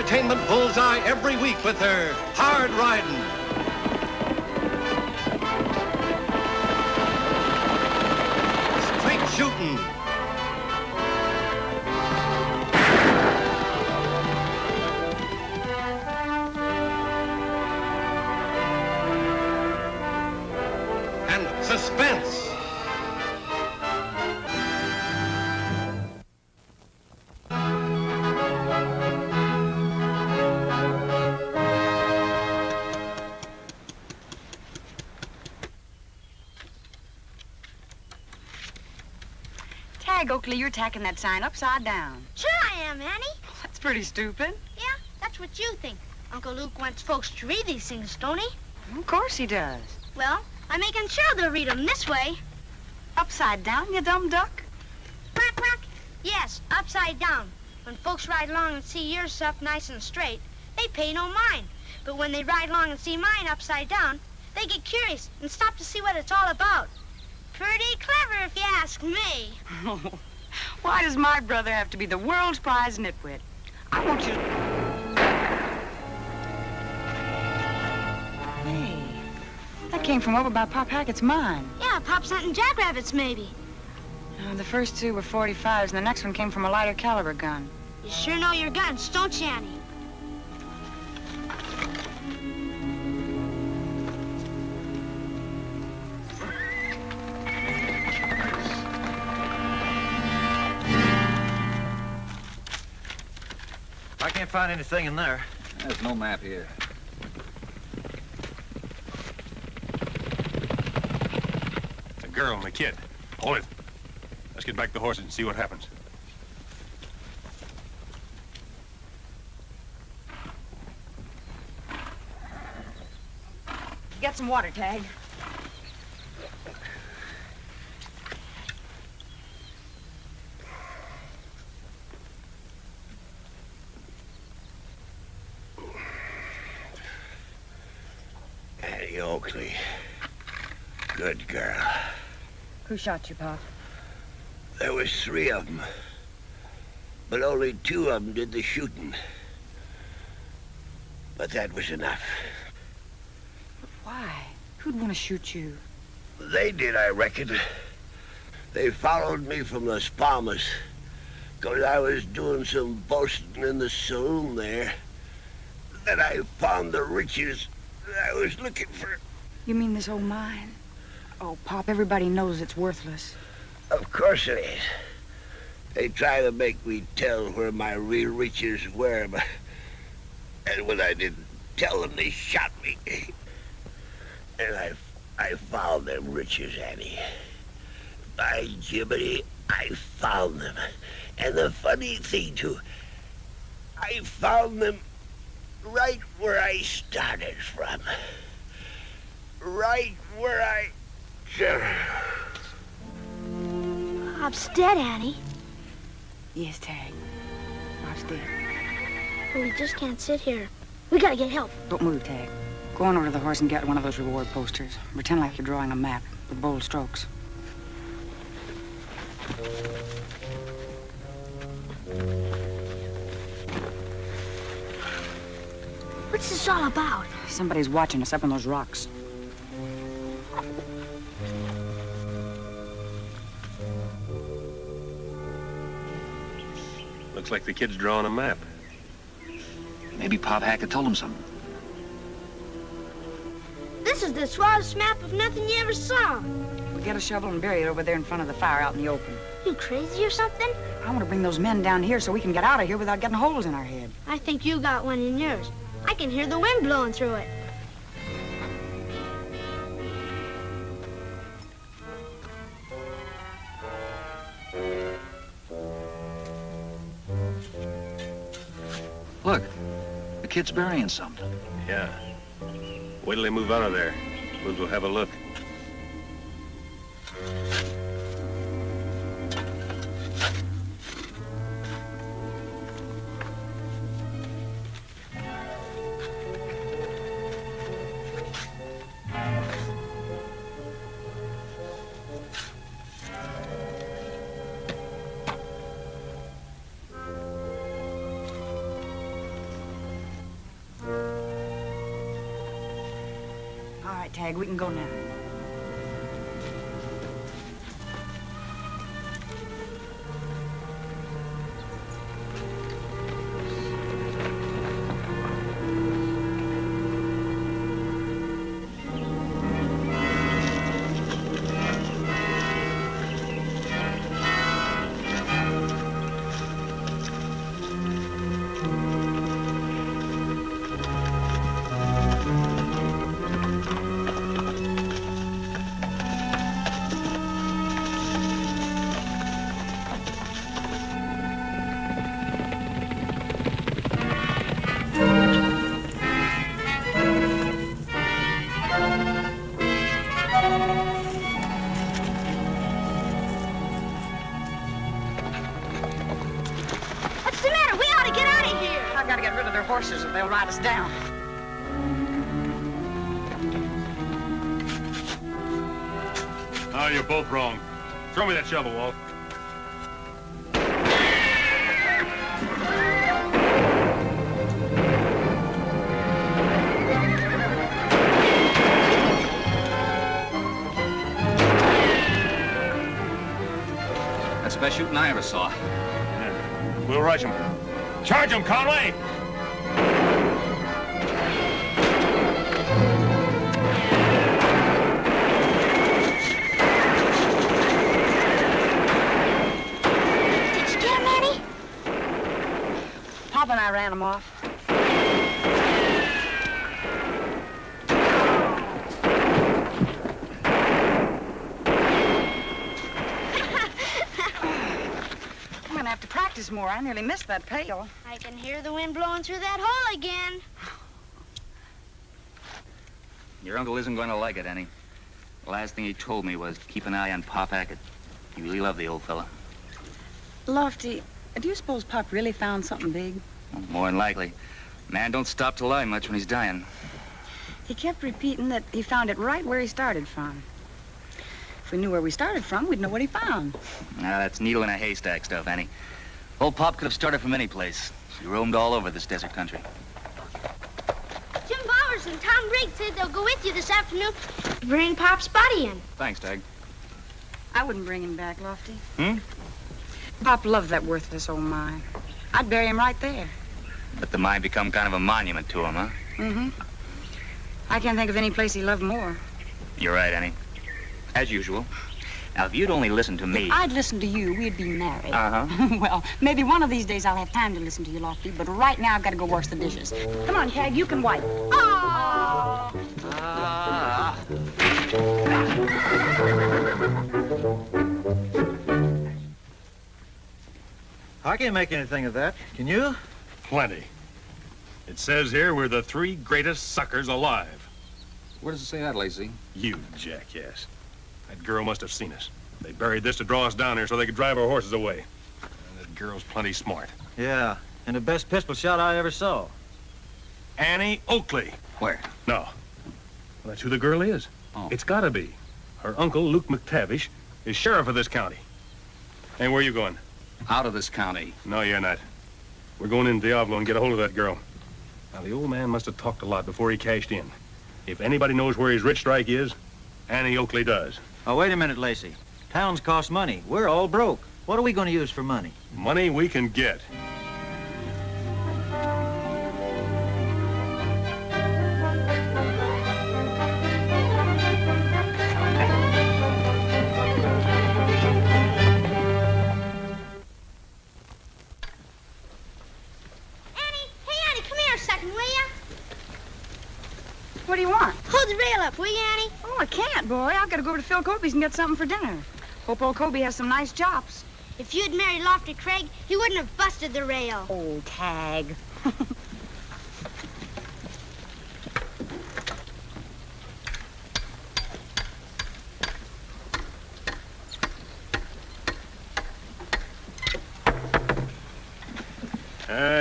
entertainment bullseye every week with her hard riding. Straight shooting. And suspense. Tagg, Oakley, you're tacking that sign upside down. Sure I am, Annie. That's pretty stupid. Yeah, that's what you think. Uncle Luke wants folks to read these things, don't he? Of course he does. Well, I'm making sure they'll read them this way. Upside down, you dumb duck? Quack, quack. Yes, upside down. When folks ride along and see your stuff nice and straight, they pay no mind. But when they ride along and see mine upside down, they get curious and stop to see what it's all about. Pretty clever, if you ask me. Why does my brother have to be the world's prize nitwit? I want you to... Hey, that came from over by Pop Hackett's mine. Yeah, Pop's hunting jackrabbits, maybe. The first two were 45s, and the next one came from a lighter caliber gun. You sure know your guns, don't you, Annie? I can't find anything in there. There's no map here. The girl and the kid. Hold it. Let's get back to the horses and see what happens. Get some water, Tagg. Annie Oakley. Good girl. Who shot you, Pop? There was 3 of them. But only 2 of them did the shooting. But that was enough. Why? Who'd want to shoot you? They did, I reckon. They followed me from Las Palmas. 'Cause I was doing some boasting in the saloon there. Then I found the riches I was looking for. You mean this old mine? Oh, Pop, everybody knows it's worthless. Of course it is. They try to make me tell where my real riches were, but... And when I didn't tell them, they shot me. And I found them riches, Annie. By Jiminy, I found them. And the funny thing, too, I found them right where I started from. Right where I... Pop's dead, Annie. Yes, Tagg. Pop's dead. But we just can't sit here. We gotta get help. Don't move, Tagg. Go on over to the horse and get one of those reward posters. Pretend like you're drawing a map with bold strokes. What's this all about? Somebody's watching us up on those rocks. Looks like the kid's drawing a map. Maybe Pop Hackett told him something. This is the swellest map of nothing you ever saw. We'll get a shovel and bury it over there in front of the fire out in the open. You crazy or something? I want to bring those men down here so we can get out of here without getting holes in our head. I think you got one in yours. I can hear the wind blowing through it. Look, the kid's burying something. Yeah. Wait till they move out of there. We'll go have a look. right, Tagg. We can go now. Horses or they'll ride us down. Oh, you're both wrong. Throw me that shovel, Walt. That's the best shooting I ever saw. Yeah. We'll rush him. Charge him, Conway! Pop and I ran him off. I'm gonna have to practice more. I nearly missed that pail. I can hear the wind blowing through that hole again. Your uncle isn't going to like it, Annie. The last thing he told me was keep an eye on Pop Hackett. He really loved the old fella. Lofty, do you suppose Pop really found something big? Well, more than likely. Man don't stop to lie much when he's dying. He kept repeating that he found it right where he started from. If we knew where we started from, we'd know what he found. Now, that's needle in a haystack stuff, Annie. Old Pop could have started from any place. He roamed all over this desert country. Jim Bowers and Tom Briggs said they'll go with you this afternoon to bring Pop's body in. Thanks, Tagg. I wouldn't bring him back, Lofty. Hmm? Pop loved that worthless old mine. I'd bury him right there. Let the mine become kind of a monument to him, huh? Mm-hmm. I can't think of any place he loved more. You're right, Annie. As usual. Now, if you'd only listen to me... If I'd listen to you, we'd be married. Uh-huh. Well, maybe one of these days I'll have time to listen to you, Lofty, but right now I've got to go wash the dishes. Come on, Tagg, you can wipe. Oh! I can't make anything of that. Can you? Plenty. It says here we're the 3 greatest suckers alive. Where does it say that, Lacey? You jackass. That girl must have seen us. They buried this to draw us down here so they could drive our horses away. And that girl's plenty smart. Yeah, and the best pistol shot I ever saw. Annie Oakley. Where? No. Well, that's who the girl is. Oh. It's gotta be. Her uncle, Luke MacTavish, is sheriff of this county. Hey, where are you going? Out of this county. No, you're not. We're going into Diablo and get a hold of that girl. Now, the old man must have talked a lot before he cashed in. If anybody knows where his rich strike is, Annie Oakley does. Oh, wait a minute, Lacey. Towns cost money. We're all broke. What are we going to use for money? Money we can get. What do you want? Hold the rail up, will you, Annie? Oh, I can't, boy. I've got to go over to Phil Kobe's and get something for dinner. Hope old Kobe has some nice chops. If you'd married Lofty Craig, he wouldn't have busted the rail. Oh, Tagg.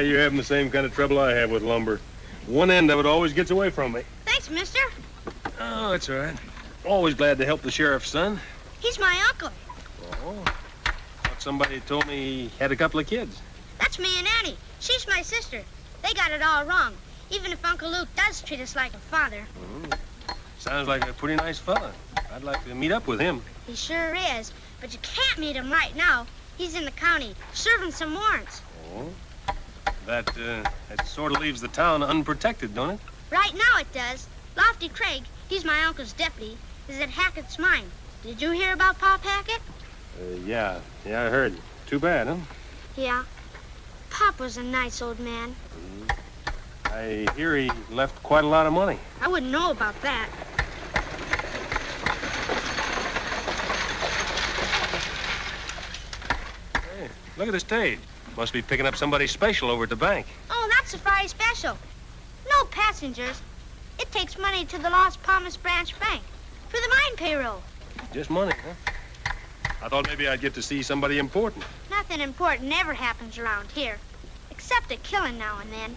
You're having the same kind of trouble I have with lumber. One end of it always gets away from me. Thanks, mister. Oh, it's all right. Always glad to help the sheriff's son. He's my uncle. Oh, thought somebody told me he had a couple of kids. That's me and Annie. She's my sister. They got it all wrong, even if Uncle Luke does treat us like a father. Sounds like a pretty nice fella. I'd like to meet up with him. He sure is, but you can't meet him right now. He's in the county, serving some warrants. Oh? That sort of leaves the town unprotected, don't it? Right now it does. Lofty Craig, he's my uncle's deputy, is at Hackett's mine. Did you hear about Pop Hackett? Yeah, I heard. Too bad, huh? Yeah. Pop was a nice old man. I hear he left quite a lot of money. I wouldn't know about that. Hey, look at the stage. Must be picking up somebody special over at the bank. Oh, that's a Friday special. No passengers. It takes money to the Las Palmas Branch Bank for the mine payroll. Just money, huh? I thought maybe I'd get to see somebody important. Nothing important ever happens around here, except a killing now and then.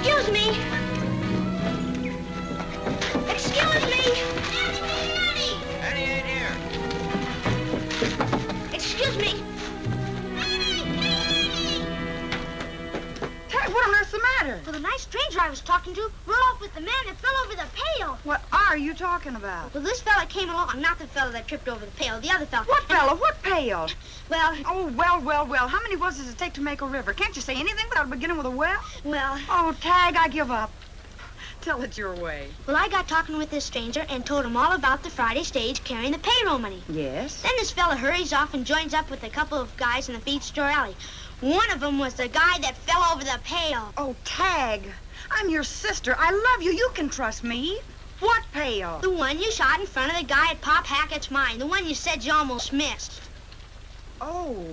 Excuse me. Excuse me. Annie ain't here. Excuse me. Tagg, what on earth's the matter? Well, the nice stranger I was talking to rode off with the man that fell over the pail. What are you talking about? Well, this fella came along, not the fella that tripped over the pail, the other fella. What fella? What pail? Well, Oh, well. How many wells does it take to make a river? Can't you say anything without beginning with a well? well, Oh, Tagg, I give up. Tell it your way. I got talking with this stranger and told him all about the Friday stage carrying the payroll money. Yes? Then this fella hurries off and joins up with a couple of guys in the feed store alley. One of them was the guy that fell over the pail. Oh, Tagg, I'm your sister. I love you. You can trust me. What pail? The one you shot in front of the guy at Pop Hackett's mine. The one you said you almost missed. Oh.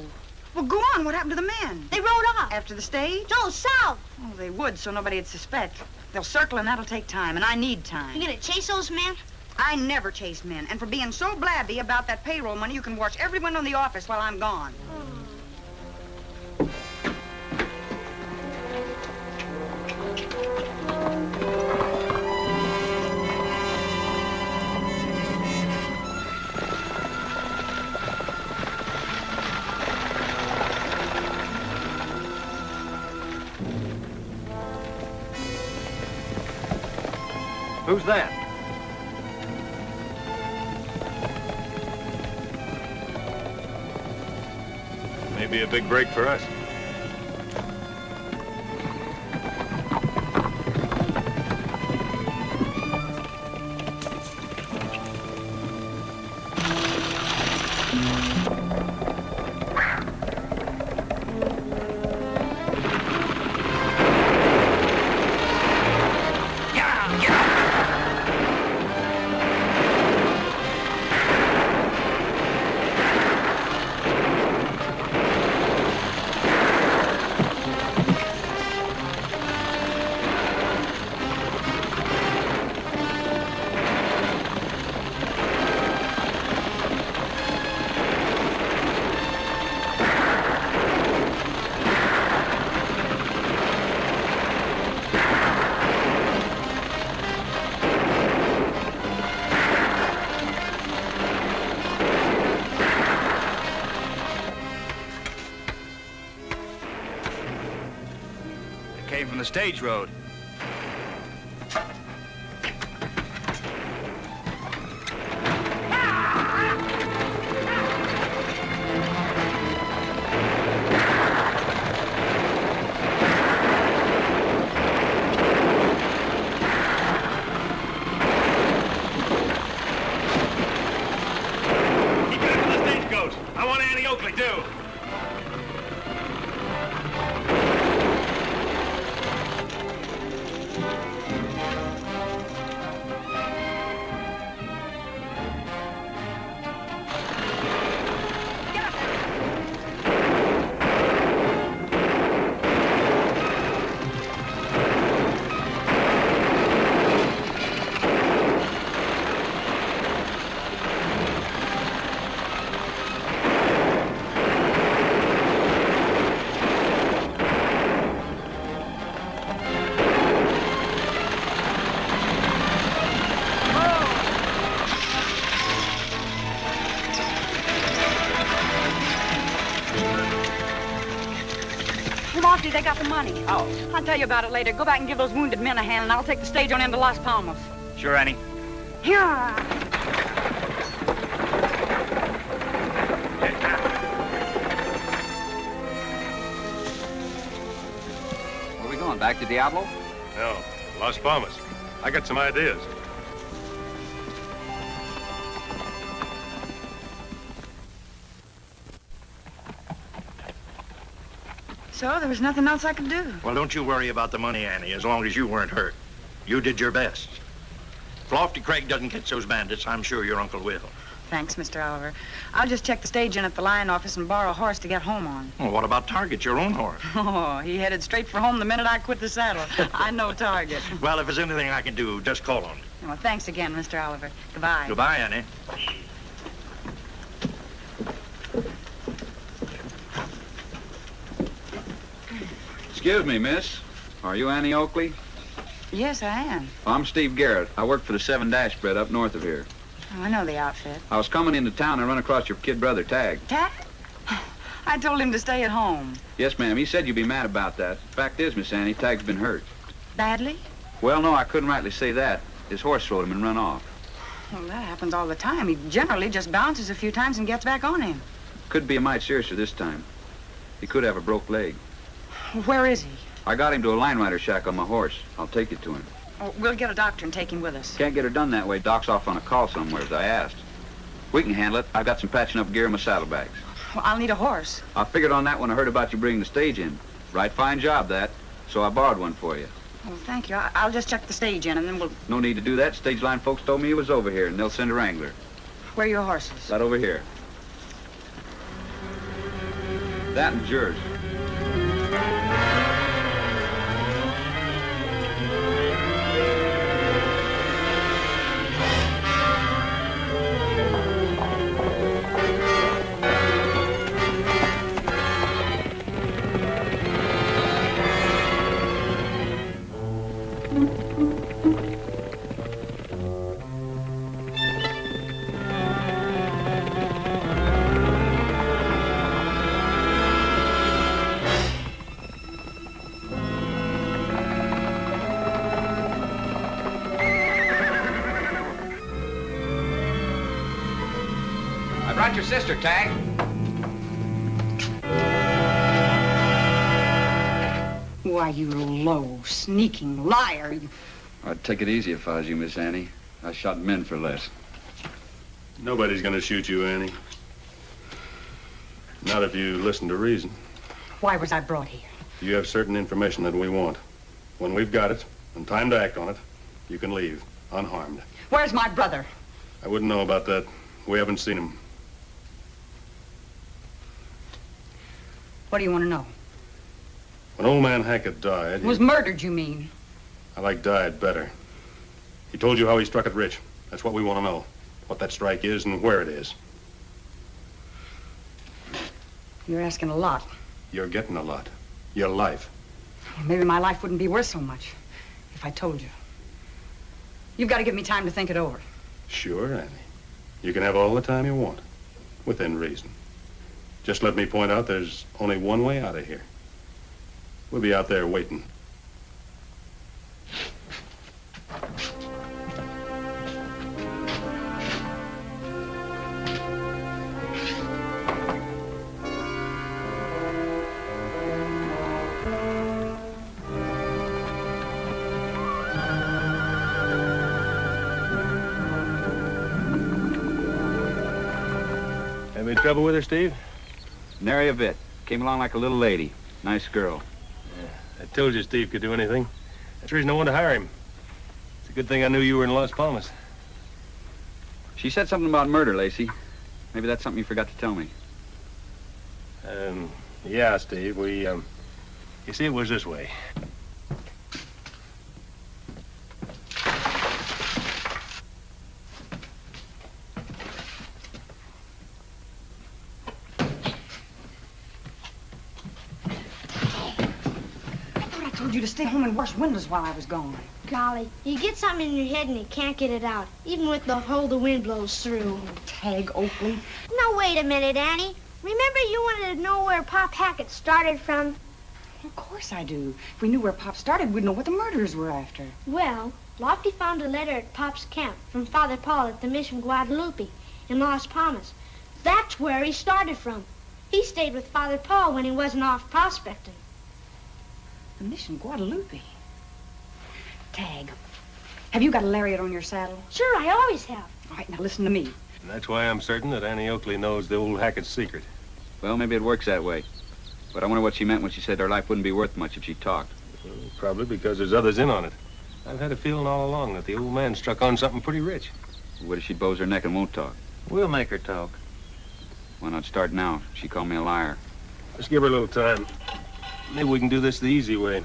Well, go on. What happened to the men? They rode off. After the stage? No, south. Oh, they would, so nobody'd suspect. They'll circle, and that'll take time, and I need time. You gonna chase those men? I never chase men, and for being so blabby about that payroll money, you can watch everyone in the office while I'm gone. Who's that? Maybe a big break for us. Came from the stage road. Keep it into the stagecoach. I want Annie Oakley, too. They got the money. How? I'll tell you about it later. Go back and give those wounded men a hand, and I'll take the stage on into Las Palmas. Sure, Annie. Yeah. Where are we going? Back to Diablo? No, Las Palmas. I got some ideas. So there was nothing else I could do. Well, don't you worry about the money, Annie, as long as you weren't hurt. You did your best. If Lofty Craig doesn't catch those bandits, I'm sure your uncle will. Thanks, Mr. Oliver. I'll just check the stage in at the line office and borrow a horse to get home on. Well, what about Target, your own horse? Oh, he headed straight for home the minute I quit the saddle. I know Target. Well, if there's anything I can do, just call on me. Well, thanks again, Mr. Oliver. Goodbye. Goodbye, Annie. Excuse me, miss. Are you Annie Oakley? Yes, I am. I'm Steve Garrett. I work for the 7-Dash spread up north of here. Oh, I know the outfit. I was coming into town and run across your kid brother, Tagg. Tagg? I told him to stay at home. Yes, ma'am. He said you'd be mad about that. Fact is, Miss Annie, Tagg's been hurt. Badly? Well, no, I couldn't rightly say that. His horse rode him and run off. Well, that happens all the time. He generally just bounces a few times and gets back on him. Could be a mite seriouser this time. He could have a broke leg. Where is he? I got him to a line rider shack on my horse. I'll take you to him. Oh, we'll get a doctor and take him with us. Can't get her done that way. Doc's off on a call somewhere, as I asked. We can handle it. I've got some patching up gear in my saddlebags. Well, I'll need a horse. I figured on that when I heard about you bringing the stage in. Right fine job, that. So I borrowed one for you. Well, thank you. I'll just check the stage in, and then we'll... No need to do that. Stage line folks told me he was over here, and they'll send a wrangler. Where are your horses? Right over here. That and yours. Your sister, Tagg. Why, you low, sneaking liar. You... I'd take it easy if I was you, Miss Annie. I shot men for less. Nobody's gonna shoot you, Annie. Not if you listen to reason. Why was I brought here? You have certain information that we want. When we've got it, and time to act on it, you can leave, unharmed. Where's my brother? I wouldn't know about that. We haven't seen him. What do you want to know? When old man Hackett died... Was murdered, you mean? I like died better. He told you how he struck it rich. That's what we want to know. What that strike is and where it is. You're asking a lot. You're getting a lot. Your life. Maybe my life wouldn't be worth so much if I told you. You've got to give me time to think it over. Sure, Annie. You can have all the time you want. Within reason. Just let me point out there's only one way out of here. We'll be out there waiting. Any trouble with her, Steve? Nary a bit. Came along like a little lady. Nice girl. Yeah, I told you Steve could do anything. That's the reason I wanted to hire him. It's a good thing I knew you were in Las Palmas. She said something about murder, Lacey. Maybe that's something you forgot to tell me. Yeah, Steve, you see, it was this way. I told you to stay home and wash windows while I was gone. Golly, you get something in your head and you can't get it out, even with the hole the wind blows through. Tagg, Oakley. Now, wait a minute, Annie. Remember you wanted to know where Pop Hackett started from? Of course I do. If we knew where Pop started, we'd know what the murderers were after. Well, Lofty found a letter at Pop's camp from Father Paul at the Mission Guadalupe in Las Palmas. That's where he started from. He stayed with Father Paul when he wasn't off prospecting. The Mission Guadalupe. Tagg, have you got a lariat on your saddle? Sure, I always have. All right, now listen to me. And that's why I'm certain that Annie Oakley knows the old Hackett's secret. Well, maybe it works that way. But I wonder what she meant when she said her life wouldn't be worth much if she talked. Well, probably because there's others in on it. I've had a feeling all along that the old man struck on something pretty rich. What if she bows her neck and won't talk? We'll make her talk. Why not start now? She called me a liar. Let's give her a little time. Maybe we can do this the easy way.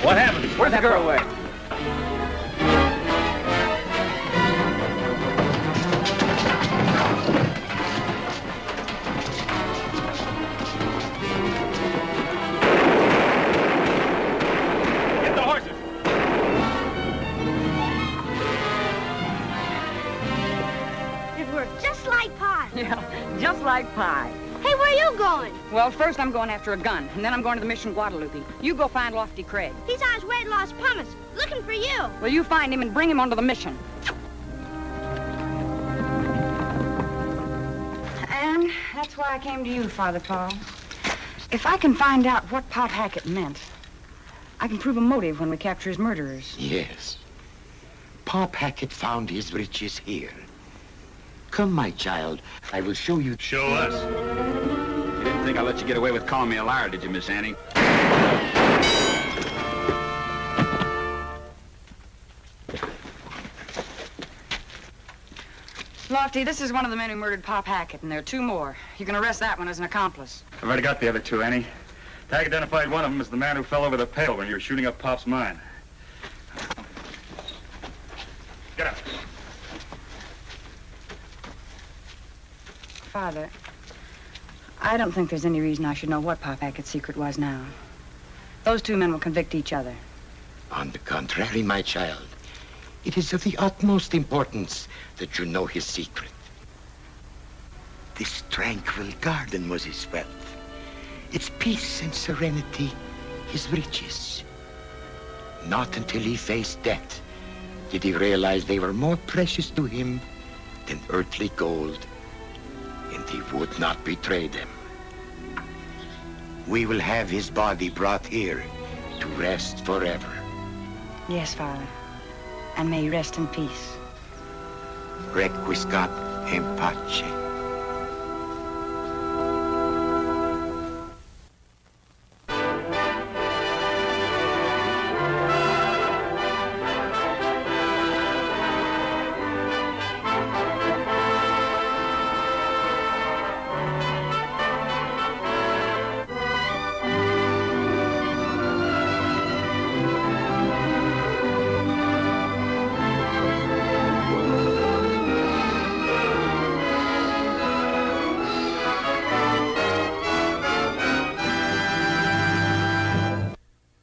What happened? Where'd that girl away? Get the horses! It worked just like pie. Yeah, just like pie. Hey, where are you going? Well, first I'm going after a gun, and then I'm going to the Mission Guadalupe. You go find Lofty Craig. He's on his way to Las Palmas, looking for you. Well, you find him and bring him onto the mission. And that's why I came to you, Father Paul. If I can find out what Pop Hackett meant, I can prove a motive when we capture his murderers. Yes. Pop Hackett found his riches here. Come, my child. I will show you. Show us. You didn't think I'd let you get away with calling me a liar, did you, Miss Annie? Lofty, this is one of the men who murdered Pop Hackett, and there are two more. You can arrest that one as an accomplice. I've already got the other two, Annie. Tagg identified one of them as the man who fell over the pail when you were shooting up Pop's mine. Get up. Father, I don't think there's any reason I should know what Pop Hackett's secret was now. Those two men will convict each other. On the contrary, my child. It is of the utmost importance that you know his secret. This tranquil garden was his wealth. Its peace and serenity, his riches. Not until he faced death did he realize they were more precious to him than earthly gold, and he would not betray them. We will have his body brought here to rest forever. Yes, Father. And may he rest in peace. Requiescat in pace.